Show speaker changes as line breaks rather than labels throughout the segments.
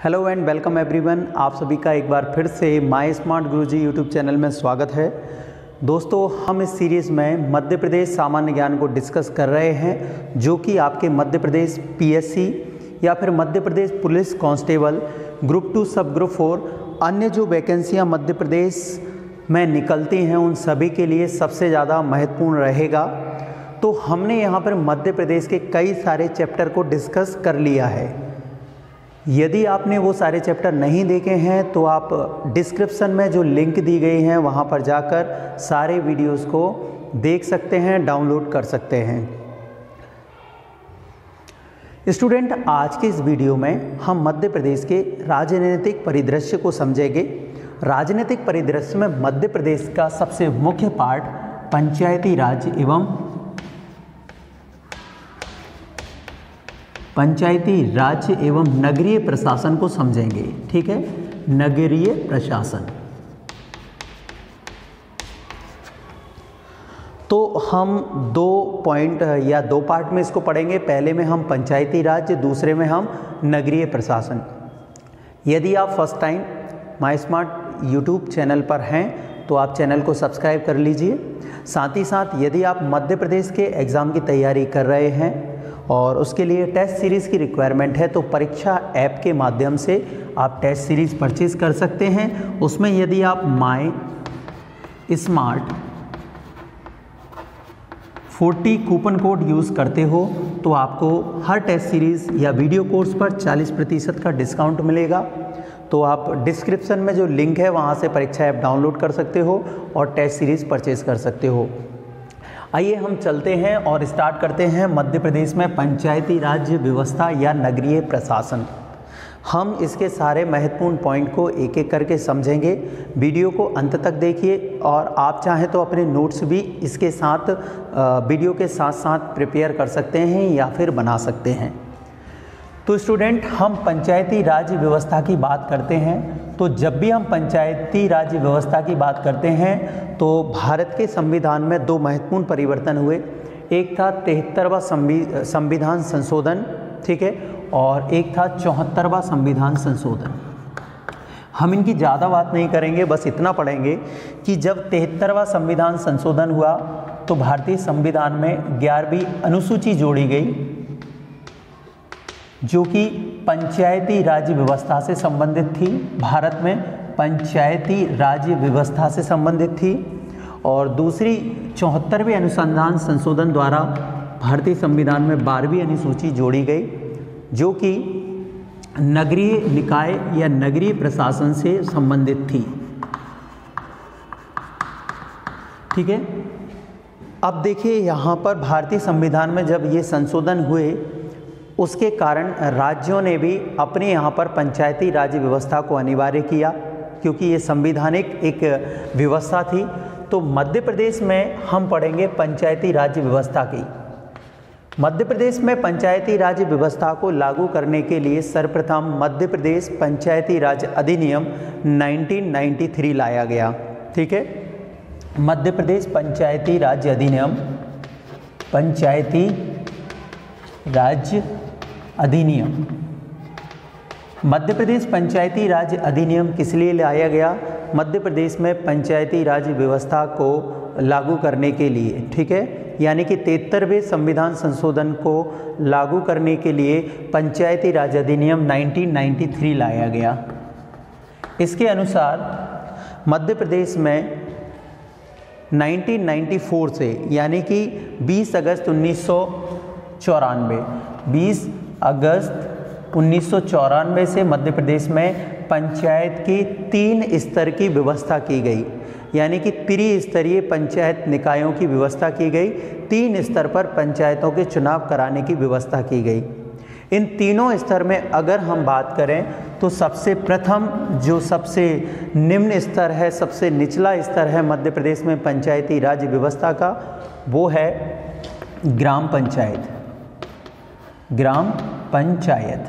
Hello and welcome everyone. आप सभी का एक बार फिर से my smart Guruji YouTube channel में स्वागत है। दोस्तों, हम इस सीरीज़ में मध्य प्रदेश सामान्य ज्ञान को डिस्कस कर रहे हैं, जो कि आपके मध्य प्रदेश पीएससी या फिर Madhya Pradesh police constable group 2 सब ग्रुप 4 अन्य जो वैकेंसियां मध्य प्रदेश में निकलती हैं उन सभी के लिए सबसे ज़्यादा महत्वपूर्ण रहेगा। तो हमने यहाँ पर मध्य प्रदेश के कई सारे चैप्टर को डिस्कस कर लिया है। यदि आपने वो सारे चैप्टर नहीं देखे हैं तो आप डिस्क्रिप्शन में जो लिंक दी गई हैं वहाँ पर जाकर सारे वीडियोस को देख सकते हैं, डाउनलोड कर सकते हैं। स्टूडेंट, आज के इस वीडियो में हम मध्य प्रदेश के राजनीतिक परिदृश्य को समझेंगे। राजनीतिक परिदृश्य में मध्य प्रदेश का सबसे मुख्य पार्ट पंचायती राज एवं नगरीय प्रशासन को समझेंगे। ठीक है, नगरीय प्रशासन। तो हम दो पॉइंट या दो पार्ट में इसको पढ़ेंगे। पहले में हम पंचायती राज, दूसरे में हम नगरीय प्रशासन। यदि आप first time my smart YouTube channel पर हैं तो आप चैनल को सब्सक्राइब कर लीजिए। साथ ही साथ यदि आप मध्य प्रदेश के एग्ज़ाम की तैयारी कर रहे हैं और उसके लिए टेस्ट सीरीज़ की रिक्वायरमेंट है तो परीक्षा ऐप के माध्यम से आप टेस्ट सीरीज़ परचेज कर सकते हैं। उसमें यदि आप my smart 40 coupon code use करते हो तो आपको हर टेस्ट सीरीज़ या वीडियो कोर्स पर 40% का डिस्काउंट मिलेगा। तो आप डिस्क्रिप्शन में जो लिंक है वहाँ से परीक्षा ऐप डाउनलोड कर सकते हो और टेस्ट सीरीज़ परचेज कर सकते हो। आइए हम चलते हैं और स्टार्ट करते हैं मध्य प्रदेश में पंचायती राज व्यवस्था या नगरीय प्रशासन। हम इसके सारे महत्वपूर्ण पॉइंट को एक एक करके समझेंगे। वीडियो को अंत तक देखिए और आप चाहें तो अपने नोट्स भी इसके साथ वीडियो के साथ साथ प्रिपेयर कर सकते हैं या फिर बना सकते हैं। तो स्टूडेंट, हम पंचायती राज व्यवस्था की बात करते हैं तो जब भी हम पंचायती राज व्यवस्था की बात करते हैं तो भारत के संविधान में दो महत्वपूर्ण परिवर्तन हुए। एक था 73वां संविधान संशोधन, ठीक है, और एक था 74वां संविधान संशोधन। हम इनकी ज़्यादा बात नहीं करेंगे, बस इतना पढ़ेंगे कि जब 73वां संविधान संशोधन हुआ तो भारतीय संविधान में 11वीं अनुसूची जोड़ी गई जो कि पंचायती राज व्यवस्था से संबंधित थी। भारत में पंचायती राज व्यवस्था से संबंधित थी। और दूसरी 74वें अनुसंधान संशोधन द्वारा भारतीय संविधान में 12वीं अनुसूची जोड़ी गई जो कि नगरीय निकाय या नगरीय प्रशासन से संबंधित थी। ठीक है, अब देखिए यहाँ पर भारतीय संविधान में जब ये संशोधन हुए उसके कारण राज्यों ने भी अपने यहाँ पर पंचायती राज व्यवस्था को अनिवार्य किया क्योंकि ये संवैधानिक एक व्यवस्था थी। तो मध्य प्रदेश में हम पढ़ेंगे पंचायती राज व्यवस्था की। मध्य प्रदेश में पंचायती राज व्यवस्था को लागू करने के लिए सर्वप्रथम मध्य प्रदेश पंचायती राज अधिनियम 1993 लाया गया। ठीक है, मध्य प्रदेश पंचायती राज अधिनियम, पंचायती राज अधिनियम। मध्य प्रदेश पंचायती राज अधिनियम किस लिए लाया गया? मध्य प्रदेश में पंचायती राज व्यवस्था को लागू करने के लिए। ठीक है, यानी कि 73वें संविधान संशोधन को लागू करने के लिए पंचायती राज अधिनियम 1993 लाया गया। इसके अनुसार मध्य प्रदेश में 1994 से यानी कि 20 अगस्त 1994 से मध्य प्रदेश में पंचायत की 3 स्तर की व्यवस्था की गई, यानी कि त्रिस्तरीय पंचायत निकायों की व्यवस्था की गई। 3 स्तर पर पंचायतों के चुनाव कराने की व्यवस्था की गई। इन तीनों स्तर में अगर हम बात करें तो सबसे प्रथम जो सबसे निम्न स्तर है, सबसे निचला स्तर है मध्य प्रदेश में पंचायती राज व्यवस्था का, वो है ग्राम पंचायत। ग्राम पंचायत।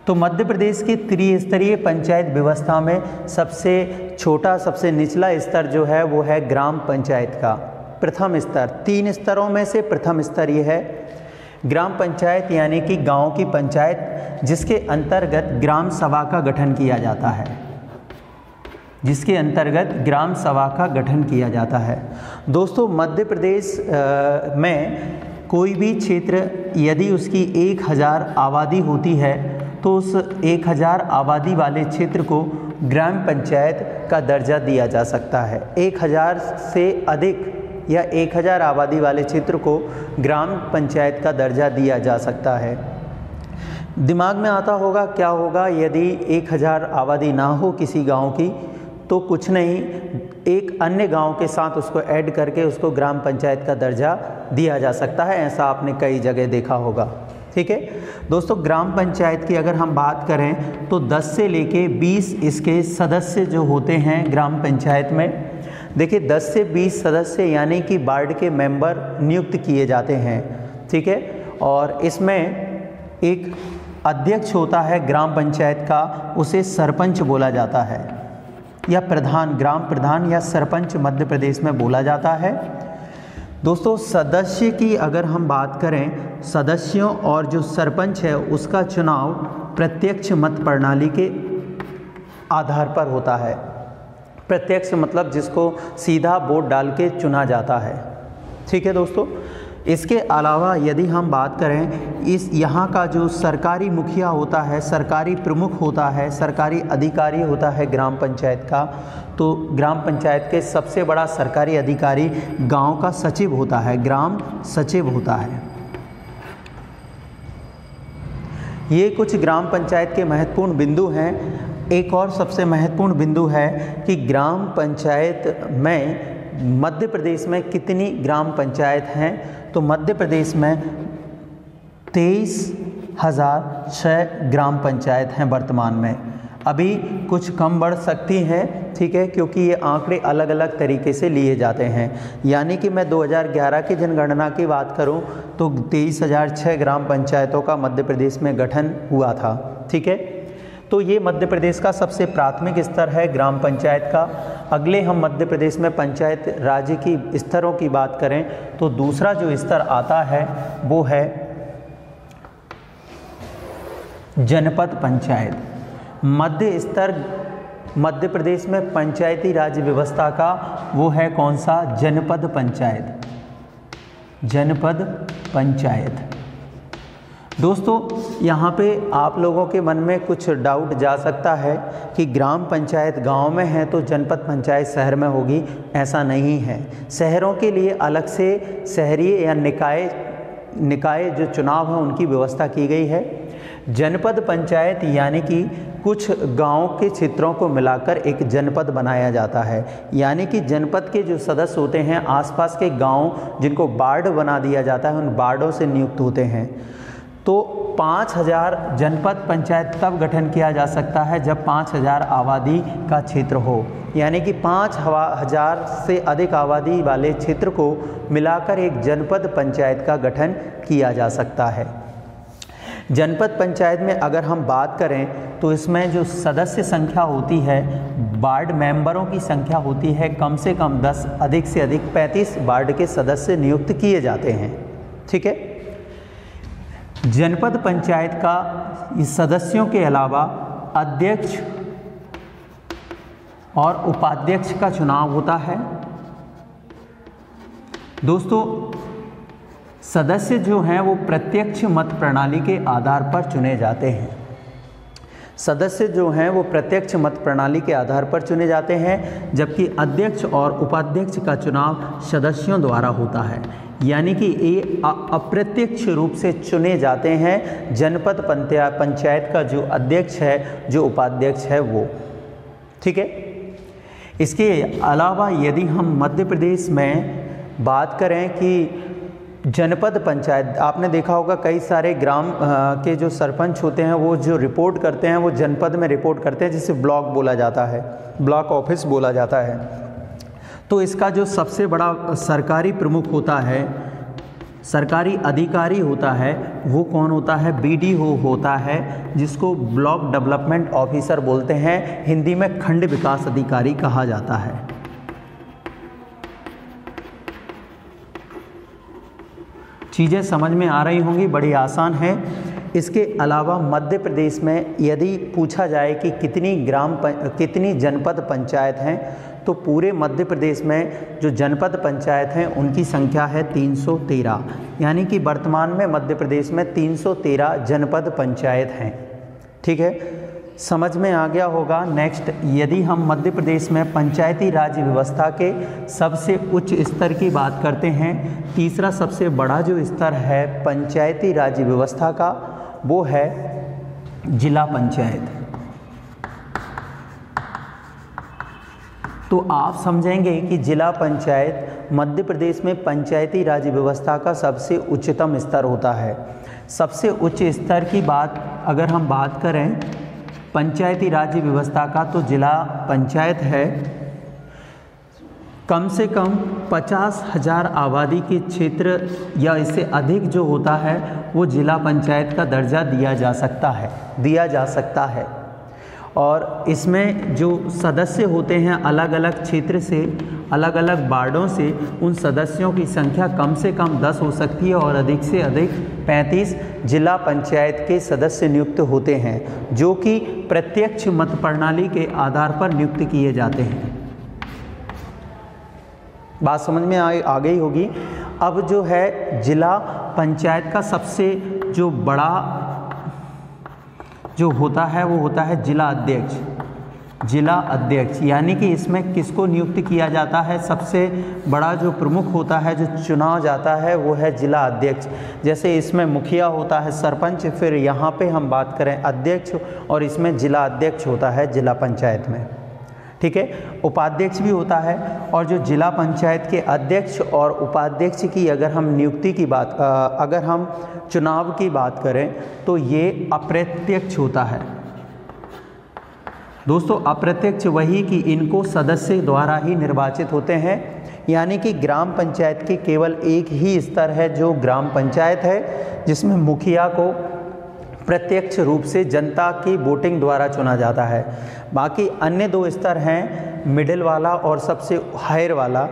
तो मध्य प्रदेश की त्रिस्तरीय पंचायत व्यवस्था में सबसे छोटा, सबसे निचला स्तर जो है वो है ग्राम पंचायत का प्रथम स्तर। 3 स्तरों में से प्रथम स्तर ये है। ग्राम पंचायत यानी कि गांव की पंचायत जिसके अंतर्गत ग्राम सभा का गठन किया जाता है, जिसके अंतर्गत ग्राम सभा का गठन किया जाता है। दोस्तों मध्य प्रदेश में कोई भी क्षेत्र यदि उसकी 1000 आबादी होती है तो उस 1000 आबादी वाले क्षेत्र को ग्राम पंचायत का दर्जा दिया जा सकता है। 1000 से अधिक या 1000 आबादी वाले क्षेत्र को ग्राम पंचायत का दर्जा दिया जा सकता है। दिमाग में आता होगा क्या होगा यदि 1000 आबादी ना हो किसी गांव की, तो कुछ नहीं, एक अन्य गांव के साथ उसको ऐड करके उसको ग्राम पंचायत का दर्जा दिया जा सकता है। ऐसा आपने कई जगह देखा होगा। ठीक है दोस्तों, ग्राम पंचायत की अगर हम बात करें तो 10 से लेके 20 इसके सदस्य जो होते हैं ग्राम पंचायत में, देखिए 10 से 20 सदस्य यानी कि वार्ड के मेंबर नियुक्त किए जाते हैं। ठीक है, और इसमें एक अध्यक्ष होता है ग्राम पंचायत का, उसे सरपंच बोला जाता है या प्रधान, ग्राम प्रधान या सरपंच मध्य प्रदेश में बोला जाता है। दोस्तों सदस्य की अगर हम बात करें, सदस्यों और जो सरपंच है उसका चुनाव प्रत्यक्ष मत प्रणाली के आधार पर होता है। प्रत्यक्ष मतलब जिसको सीधा वोट डाल के चुना जाता है। ठीक है दोस्तों, इसके अलावा यदि हम बात करें, इस यहाँ का जो सरकारी मुखिया होता है, सरकारी प्रमुख होता है, सरकारी अधिकारी होता है ग्राम पंचायत का, तो ग्राम पंचायत के सबसे बड़ा सरकारी अधिकारी गांव का सचिव होता है, ग्राम सचिव होता है। ये कुछ ग्राम पंचायत के महत्वपूर्ण बिंदु हैं। एक और सबसे महत्वपूर्ण बिंदु है कि ग्राम पंचायत में मध्य प्रदेश में कितनी ग्राम पंचायत हैं, तो मध्य प्रदेश में 23,006 ग्राम पंचायत हैं वर्तमान में। अभी कुछ कम बढ़ सकती हैं, ठीक है, क्योंकि ये आंकड़े अलग अलग तरीके से लिए जाते हैं। यानी कि मैं 2011 की जनगणना की बात करूं तो 23,006 ग्राम पंचायतों का मध्य प्रदेश में गठन हुआ था। ठीक है, तो ये मध्य प्रदेश का सबसे प्राथमिक स्तर है ग्राम पंचायत का। अगले हम मध्य प्रदेश में पंचायत राज्य की स्तरों की बात करें तो दूसरा जो स्तर आता है वो है जनपद पंचायत। मध्य स्तर मध्य प्रदेश में पंचायती राज व्यवस्था का वो है कौन सा? जनपद पंचायत। जनपद पंचायत। दोस्तों यहाँ पे आप लोगों के मन में कुछ डाउट जा सकता है कि ग्राम पंचायत गांव में है तो जनपद पंचायत शहर में होगी। ऐसा नहीं है। शहरों के लिए अलग से शहरी या निकाय जो चुनाव है उनकी व्यवस्था की गई है। जनपद पंचायत यानी कि कुछ गांव के क्षेत्रों को मिलाकर एक जनपद बनाया जाता है। यानी कि जनपद के जो सदस्य होते हैं आसपास के गांव जिनको वार्ड बना दिया जाता है उन वार्डों से नियुक्त होते हैं। तो 5000 जनपद पंचायत तब गठन किया जा सकता है जब 5000 आबादी का क्षेत्र हो। यानी कि 5000 से अधिक आबादी वाले क्षेत्र को मिलाकर एक जनपद पंचायत का गठन किया जा सकता है। जनपद पंचायत में अगर हम बात करें तो इसमें जो सदस्य संख्या होती है, वार्ड मेंबरों की संख्या होती है कम से कम 10, अधिक से अधिक 35 वार्ड के सदस्य नियुक्त किए जाते हैं। ठीक है, जनपद पंचायत का इस सदस्यों के अलावा अध्यक्ष और उपाध्यक्ष का चुनाव होता है। दोस्तों सदस्य जो हैं वो प्रत्यक्ष मत प्रणाली के आधार पर चुने जाते हैं। सदस्य जो हैं वो प्रत्यक्ष मत प्रणाली के आधार पर चुने जाते हैं, जबकि अध्यक्ष और उपाध्यक्ष का चुनाव सदस्यों द्वारा होता है। यानी कि ये अप्रत्यक्ष रूप से चुने जाते हैं जनपद पंचायत का जो अध्यक्ष है, जो उपाध्यक्ष है वो। ठीक है, इसके अलावा यदि हम मध्य प्रदेश में बात करें कि जनपद पंचायत, आपने देखा होगा कई सारे ग्राम के जो सरपंच होते हैं वो जो रिपोर्ट करते हैं वो जनपद में रिपोर्ट करते हैं, जिसे ब्लॉक बोला जाता है, ब्लॉक ऑफिस बोला जाता है। तो इसका जो सबसे बड़ा सरकारी प्रमुख होता है, सरकारी अधिकारी होता है, वो कौन होता है? BDO होता है, जिसको ब्लॉक डेवलपमेंट ऑफिसर बोलते हैं। हिंदी में खंड विकास अधिकारी कहा जाता है। चीज़ें समझ में आ रही होंगी, बड़ी आसान है। इसके अलावा मध्य प्रदेश में यदि पूछा जाए कि कितनी जनपद पंचायत हैं, तो पूरे मध्य प्रदेश में जो जनपद पंचायत हैं उनकी संख्या है 313, यानी कि वर्तमान में मध्य प्रदेश में 313 जनपद पंचायत हैं। ठीक है, समझ में आ गया होगा। नेक्स्ट, यदि हम मध्य प्रदेश में पंचायती राज व्यवस्था के सबसे उच्च स्तर की बात करते हैं, तीसरा सबसे बड़ा जो स्तर है पंचायती राज व्यवस्था का वो है जिला पंचायत। तो आप समझेंगे कि जिला पंचायत मध्य प्रदेश में पंचायती राज व्यवस्था का सबसे उच्चतम स्तर होता है। सबसे उच्च स्तर की बात अगर हम बात करें पंचायती राज व्यवस्था का, तो जिला पंचायत है कम से कम 50,000 आबादी के क्षेत्र या इससे अधिक जो होता है वो जिला पंचायत का दर्जा दिया जा सकता है। और इसमें जो सदस्य होते हैं अलग अलग क्षेत्र से, अलग अलग वार्डों से, उन सदस्यों की संख्या कम से कम 10 हो सकती है और अधिक से अधिक 35 जिला पंचायत के सदस्य नियुक्त होते हैं, जो कि प्रत्यक्ष मत प्रणाली के आधार पर नियुक्त किए जाते हैं। बात समझ में आ गई होगी। अब जो है जिला पंचायत का सबसे जो बड़ा जो होता है वो होता है जिला अध्यक्ष, यानी कि इसमें किसको नियुक्त किया जाता है, सबसे बड़ा जो प्रमुख होता है जो चुनाव जाता है वो है जिला अध्यक्ष। जैसे इसमें मुखिया होता है, सरपंच, फिर यहाँ पे हम बात करें अध्यक्ष, और इसमें जिला अध्यक्ष होता है जिला पंचायत में। ठीक है, उपाध्यक्ष भी होता है। और जो जिला पंचायत के अध्यक्ष और उपाध्यक्ष की अगर हम नियुक्ति की बात अगर हम चुनाव की बात करें तो ये अप्रत्यक्ष होता है। दोस्तों, अप्रत्यक्ष वही कि इनको सदस्य द्वारा ही निर्वाचित होते हैं, यानी कि ग्राम पंचायत के केवल एक ही स्तर है जो ग्राम पंचायत है, जिसमें मुखिया को प्रत्यक्ष रूप से जनता की वोटिंग द्वारा चुना जाता है। बाकी अन्य 2 स्तर हैं, मिडिल वाला और सबसे हायर वाला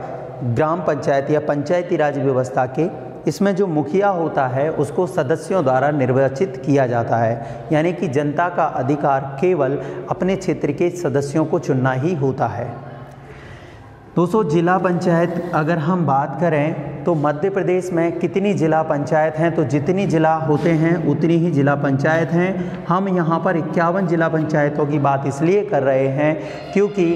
ग्राम पंचायत या पंचायती राज व्यवस्था के। इसमें जो मुखिया होता है उसको सदस्यों द्वारा निर्वाचित किया जाता है, यानी कि जनता का अधिकार केवल अपने क्षेत्र के सदस्यों को चुनना ही होता है। दोस्तों, जिला पंचायत अगर हम बात करें तो मध्य प्रदेश में कितनी जिला पंचायत हैं, तो जितनी जिला होते हैं उतनी ही जिला पंचायत हैं। हम यहाँ पर 51 जिला पंचायतों की बात इसलिए कर रहे हैं क्योंकि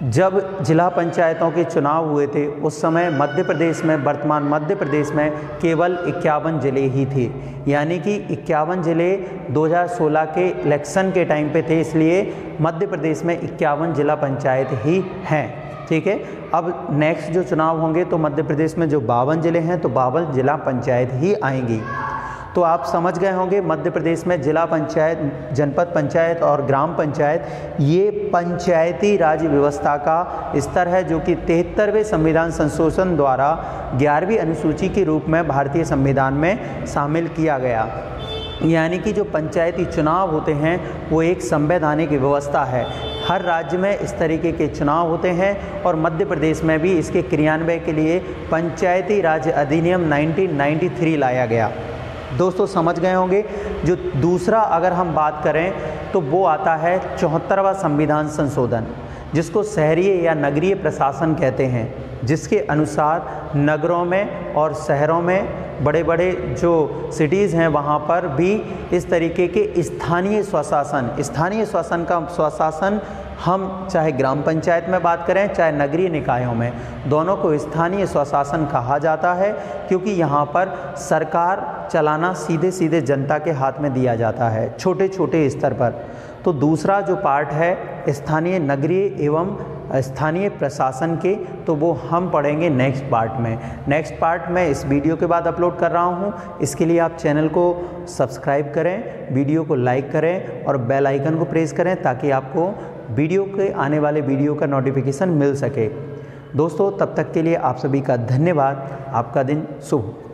जब जिला पंचायतों के चुनाव हुए थे उस समय मध्य प्रदेश में, वर्तमान मध्य प्रदेश में केवल 51 ज़िले ही थे, यानी कि 51 ज़िले 2016 के इलेक्शन के टाइम पे थे, इसलिए मध्य प्रदेश में 51 जिला पंचायत ही हैं। ठीक है, अब नेक्स्ट जो चुनाव होंगे तो मध्य प्रदेश में जो 52 ज़िले हैं तो 52 जिला पंचायत ही आएंगी। तो आप समझ गए होंगे मध्य प्रदेश में जिला पंचायत, जनपद पंचायत और ग्राम पंचायत ये पंचायती राज व्यवस्था का स्तर है, जो कि 73वें संविधान संशोधन द्वारा 11वीं अनुसूची के रूप में भारतीय संविधान में शामिल किया गया। यानी कि जो पंचायती चुनाव होते हैं वो एक संवैधानिक व्यवस्था है। हर राज्य में इस तरीके के चुनाव होते हैं और मध्य प्रदेश में भी इसके क्रियान्वयन के लिए पंचायती राज अधिनियम 1993 लाया गया। दोस्तों, समझ गए होंगे। जो दूसरा अगर हम बात करें तो वो आता है 74वां संविधान संशोधन, जिसको शहरी या नगरीय प्रशासन कहते हैं, जिसके अनुसार नगरों में और शहरों में बड़े बड़े जो सिटीज़ हैं वहाँ पर भी इस तरीके के स्थानीय स्वशासन का स्वशासन, हम चाहे ग्राम पंचायत में बात करें चाहे नगरीय निकायों में, दोनों को स्थानीय स्वशासन कहा जाता है, क्योंकि यहाँ पर सरकार चलाना सीधे सीधे जनता के हाथ में दिया जाता है छोटे छोटे स्तर पर। तो दूसरा जो पार्ट है स्थानीय, नगरीय एवं स्थानीय प्रशासन के, तो वो हम पढ़ेंगे नेक्स्ट पार्ट में। नेक्स्ट पार्ट में इस वीडियो के बाद अपलोड कर रहा हूँ। इसके लिए आप चैनल को सब्सक्राइब करें, वीडियो को लाइक करें और बेल आइकन को प्रेस करें ताकि आपको वीडियो के आने वाले वीडियो का नोटिफिकेशन मिल सके। दोस्तों, तब तक के लिए आप सभी का धन्यवाद। आपका दिन शुभ हो।